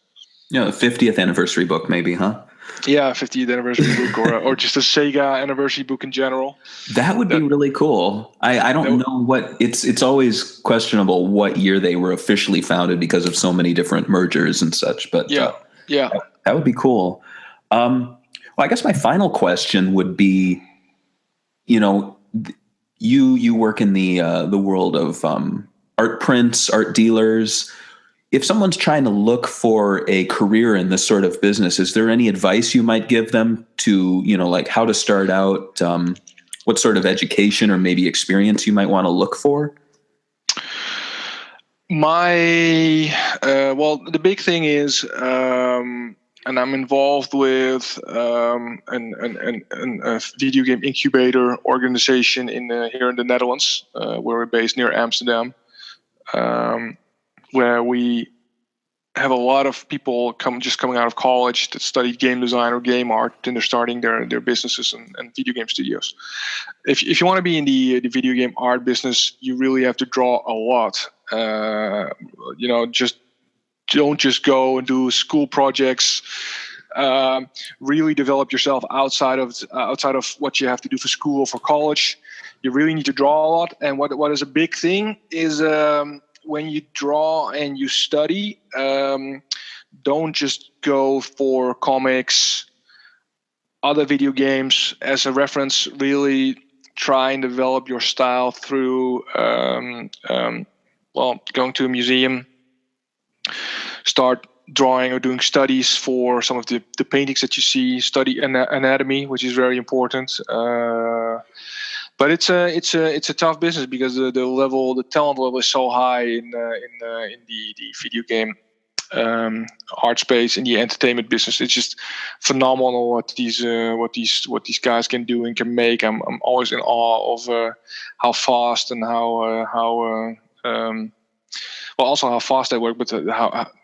S4: Yeah, the 50th anniversary book, maybe, huh?
S5: Yeah, 50th anniversary book, or just a Sega anniversary book in general.
S4: That would be really cool. I don't know what it's always questionable what year they were officially founded because of so many different mergers and such. But that would be cool. Well, I guess my final question would be, you work in the world of art prints, art dealers. If someone's trying to look for a career in this sort of business, is there any advice you might give them to, like how to start out, what sort of education or maybe experience you might want to look for?
S5: The big thing is, and I'm involved with a video game incubator organization here in the Netherlands, where we're based near Amsterdam. Where we have a lot of people coming out of college that studied game design or game art, and they're starting their businesses and video game studios. If you want to be in the video game art business, you really have to draw a lot. Just don't just go and do school projects. Really develop yourself outside of what you have to do for school or for college. You really need to draw a lot. And what is a big thing is when you draw and you study, don't just go for comics, other video games as a reference. Really try and develop your style through going to a museum, start drawing or doing studies for some of the paintings that you see, study anatomy, which is very important. But it's a tough business because the talent level is so high in the video game art space, in the entertainment business. It's just phenomenal what these guys can do and can make. I'm always in awe of how fast and also how fast they work, but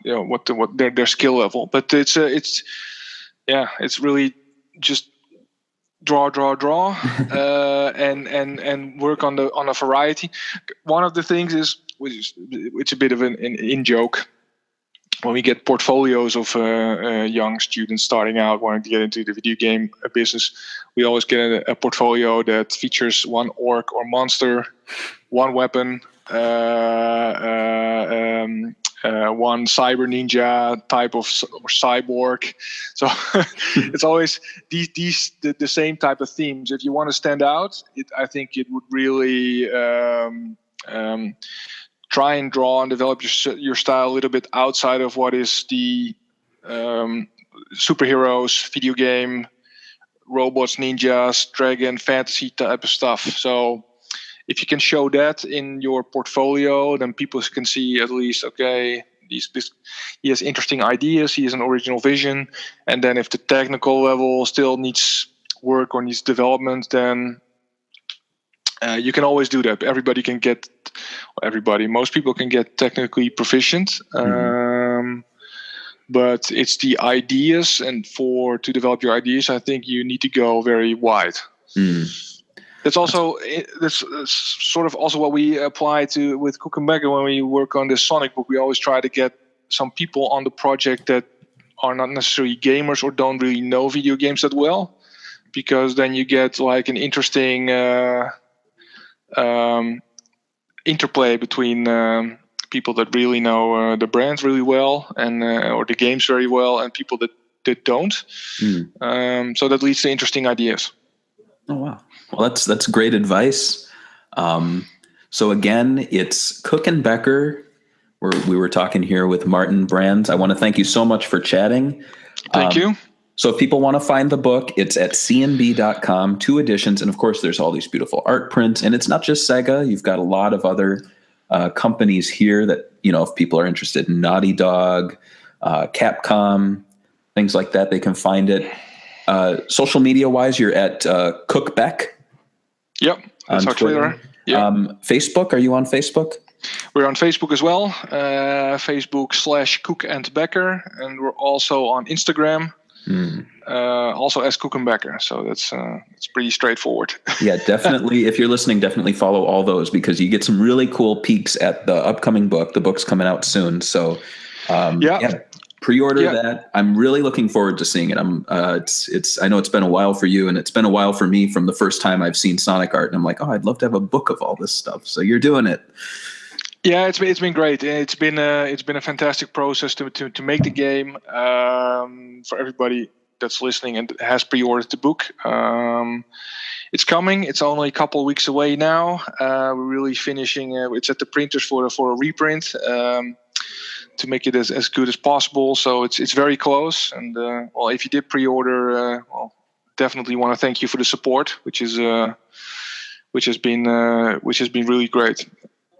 S5: what their skill level. But it's really just draw and work on a variety. One of the things it's a bit of an in-joke. When we get portfolios of young students starting out wanting to get into the video game business, we always get a portfolio that features one orc or monster, one weapon, one cyber ninja type of or cyborg. So it's always the same type of themes. If you want to stand out, I think it would really try and draw and develop your style a little bit outside of what is the superheroes, video game, robots, ninjas, dragon, fantasy type of stuff. So if you can show that in your portfolio, then people can see at least, okay, he has interesting ideas, he has an original vision. And then if the technical level still needs work or needs development, then you can always do that. Most people can get technically proficient. But it's the ideas, and to develop your ideas, I think you need to go very wide. That's sort of also what we apply to with Cook Becker when we work on this Sonic book. We always try to get some people on the project that are not necessarily gamers or don't really know video games that well, because then you get like an interesting interplay between people that really know the brands really well and or the games very well, and people that don't. So that leads to interesting ideas.
S4: Oh wow! Well, that's great advice. So again, it's Cook and Becker. We were talking here with Maarten Brands. I want to thank you so much for chatting.
S5: Thank you.
S4: So if people want to find the book, it's at cnb.com, 2 editions. And of course, there's all these beautiful art prints. And it's not just Sega. You've got a lot of other companies here that, if people are interested in Naughty Dog, Capcom, things like that, they can find it. Social media wise, you're at Cook Beck.
S5: Yep, that's our Twitter. Yep.
S4: Facebook, are you on Facebook?
S5: We're on Facebook as well. Facebook/Cook and Becker, and we're also on Instagram. Also as Cook and Becker. So that's it's pretty straightforward. Yeah,
S4: definitely. If you're listening, definitely follow all those because you get some really cool peeks at the upcoming book. The book's coming out soon, so pre-order that. I'm really looking forward to seeing it. It's. I know it's been a while for you, and it's been a while for me from the first time I've seen Sonic art, and I'm like, I'd love to have a book of all this stuff. So you're doing it.
S5: Yeah, it's been great. It's been a fantastic process to make the game. For everybody that's listening and has pre-ordered the book, it's coming. It's only a couple of weeks away now. We're really finishing. It's at the printers for a reprint to make it as good as possible. So it's very close. And if you did pre-order, definitely want to thank you for the support, which has been really great.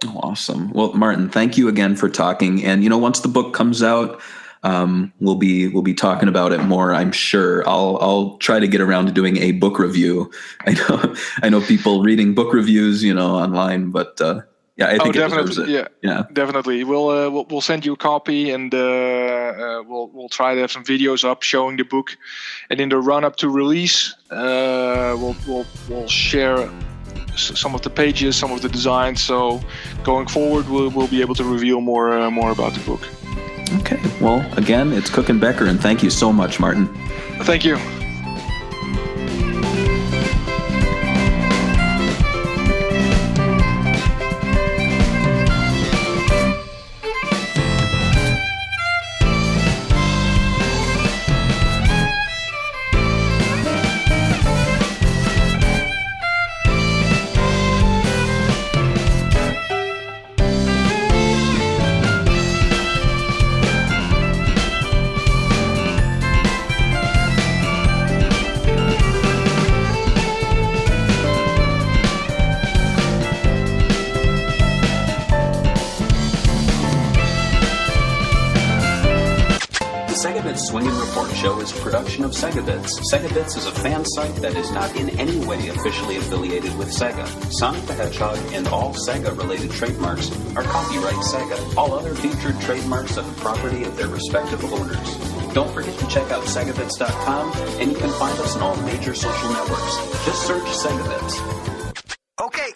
S4: Oh, awesome. Well, Maarten, thank you again for talking. And, once the book comes out, we'll be talking about it more. I'm sure I'll try to get around to doing a book review. I know people reading book reviews, online, but Yeah, I think it
S5: definitely.
S4: deserves it.
S5: Yeah, definitely. We'll send you a copy, and we'll try to have some videos up showing the book. And in the run up to release, we'll share some of the pages, some of the designs. So going forward, we'll be able to reveal more about the book.
S4: Okay. Well, again, it's Cook and Becker, and thank you so much, Maarten.
S5: Thank you.
S3: The SEGAbits Swingin Report Show is a production of SEGAbits. SEGAbits is a fan site that is not in any way officially affiliated with Sega. Sonic the Hedgehog and all Sega-related trademarks are copyright Sega. All other featured trademarks are the property of their respective owners. Don't forget to check out SEGAbits.com, and you can find us on all major social networks. Just search SEGAbits.
S1: Okay,